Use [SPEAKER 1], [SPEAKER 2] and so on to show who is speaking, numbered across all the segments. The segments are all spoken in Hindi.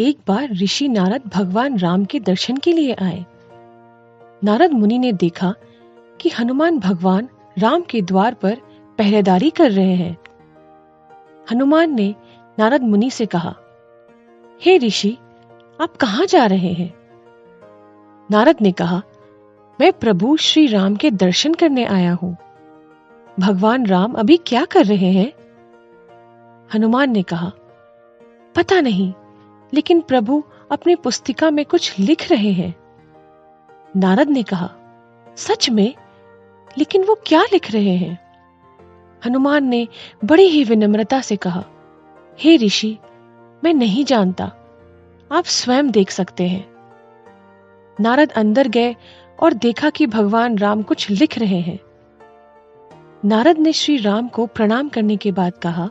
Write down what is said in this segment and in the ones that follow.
[SPEAKER 1] एक बार ऋषि नारद भगवान राम के दर्शन के लिए आए। नारद मुनि ने देखा कि हनुमान भगवान राम के द्वार पर पहरेदारी कर रहे हैं। हनुमान ने नारद मुनि से कहा, हे ऋषि, आप कहां जा रहे हैं? नारद ने कहा, मैं प्रभु श्री राम के दर्शन करने आया हूं। भगवान राम अभी क्या कर रहे हैं? हनुमान ने कहा, पता नहीं, लेकिन प्रभु अपनी पुस्तिका में कुछ लिख रहे हैं। नारद ने कहा, सच में? लेकिन वो क्या लिख रहे हैं? हनुमान ने बड़ी ही विनम्रता से कहा, हे ऋषि, मैं नहीं जानता, आप स्वयं देख सकते हैं। नारद अंदर गए और देखा कि भगवान राम कुछ लिख रहे हैं। नारद ने श्री राम को प्रणाम करने के बाद कहा,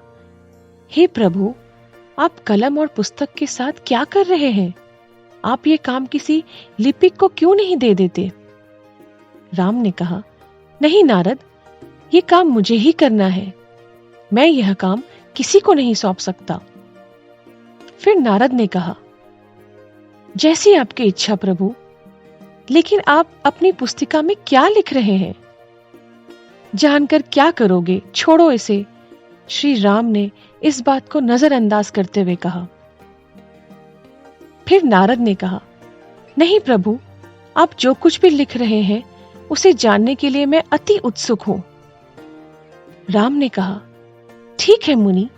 [SPEAKER 1] हे प्रभु, आप कलम और पुस्तक के साथ क्या कर रहे हैं? आप ये काम किसी लिपिक को क्यों नहीं दे देते? राम ने कहा, नहीं नारद, ये काम मुझे ही करना है। मैं यह काम किसी को नहीं सौंप सकता। फिर नारद ने कहा, जैसी आपकी इच्छा प्रभु, लेकिन आप अपनी पुस्तिका में क्या लिख रहे हैं? जानकर क्या करोगे, छोड़ो इसे। श्री राम ने इस बात को नजरअंदाज करते हुए कहा। फिर नारद ने कहा, नहीं प्रभु, आप जो कुछ भी लिख रहे हैं उसे जानने के लिए मैं अति उत्सुक हूं। राम ने कहा, ठीक है मुनि,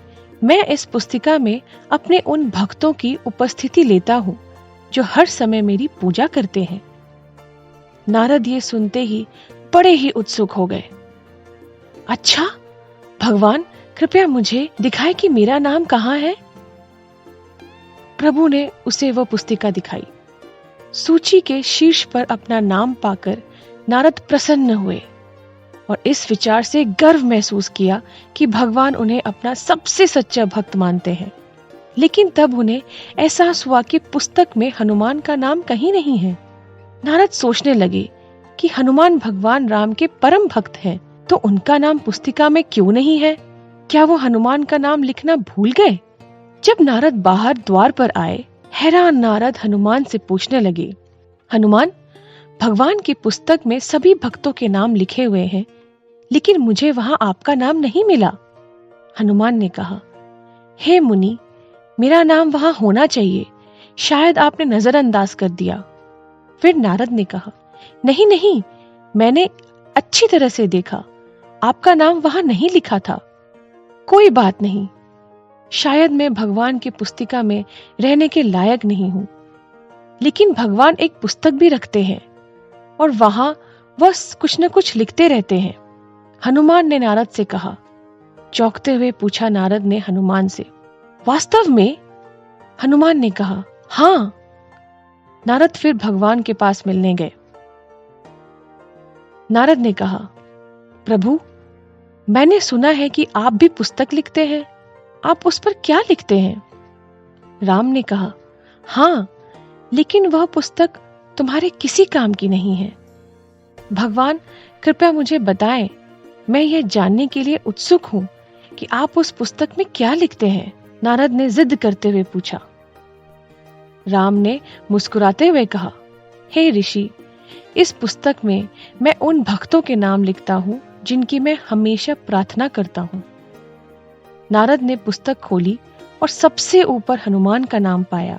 [SPEAKER 1] मैं इस पुस्तिका में अपने उन भक्तों की उपस्थिति लेता हूं जो हर समय मेरी पूजा करते हैं। नारद ये सुनते ही बड़े ही उत्सुक हो गए। अच्छा, भगवान कृपया मुझे दिखाएं कि मेरा नाम कहां है। प्रभु ने उसे वह पुस्तिका दिखाई। सूची के शीर्ष पर अपना नाम पाकर नारद प्रसन्न हुए और इस विचार से गर्व महसूस किया कि भगवान उन्हें अपना सबसे सच्चा भक्त मानते हैं। लेकिन तब उन्हें एहसास हुआ कि पुस्तक में हनुमान का नाम कहीं नहीं है। नारद सोचने लगे कि हनुमान भगवान राम के परम भक्त हैं, तो उनका नाम पुस्तिका में क्यों नहीं है? क्या वो हनुमान का नाम लिखना भूल गए? जब नारद बाहर द्वार पर आए, हैरान नारद हनुमान से पूछने लगे, हनुमान, भगवान की पुस्तक में सभी भक्तों के नाम लिखे हुए हैं, लेकिन मुझे वहां आपका नाम नहीं मिला। हनुमान ने कहा, हे मुनि, मेरा नाम वहां होना चाहिए, शायद आपने नजरअंदाज कर दिया। फिर नारद ने कहा, नहीं नहीं, मैंने अच्छी तरह से देखा, आपका नाम वहां नहीं लिखा था। कोई बात नहीं, शायद मैं भगवान की पुस्तिका में रहने के लायक नहीं हूं, लेकिन भगवान एक पुस्तक भी रखते हैं और वहां वह कुछ न कुछ लिखते रहते हैं। हनुमान ने नारद से कहा। चौंकते हुए पूछा नारद ने हनुमान से, वास्तव में? हनुमान ने कहा, हाँ। नारद फिर भगवान के पास मिलने गए। नारद ने कहा, प्रभु, मैंने सुना है कि आप भी पुस्तक लिखते हैं, आप उस पर क्या लिखते हैं? राम ने कहा, हाँ, लेकिन वह पुस्तक तुम्हारे किसी काम की नहीं है। भगवान कृपया मुझे बताएं, मैं यह जानने के लिए उत्सुक हूं कि आप उस पुस्तक में क्या लिखते हैं। नारद ने जिद करते हुए पूछा। राम ने मुस्कुराते हुए कहा, हे ऋषि, इस पुस्तक में मैं उन भक्तों के नाम लिखता हूं जिनकी मैं हमेशा प्रार्थना करता हूं। नारद ने पुस्तक खोली और सबसे ऊपर हनुमान का नाम पाया।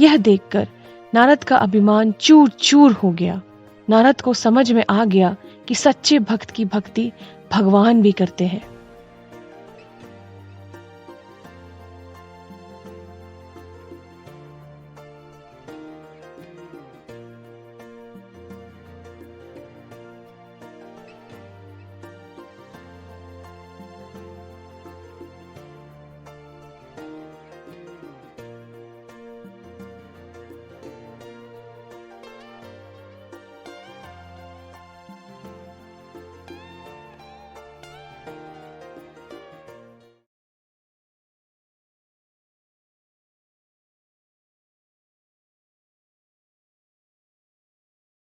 [SPEAKER 1] यह देखकर नारद का अभिमान चूर चूर हो गया। नारद को समझ में आ गया कि सच्चे भक्त की भक्ति भगवान भी करते हैं।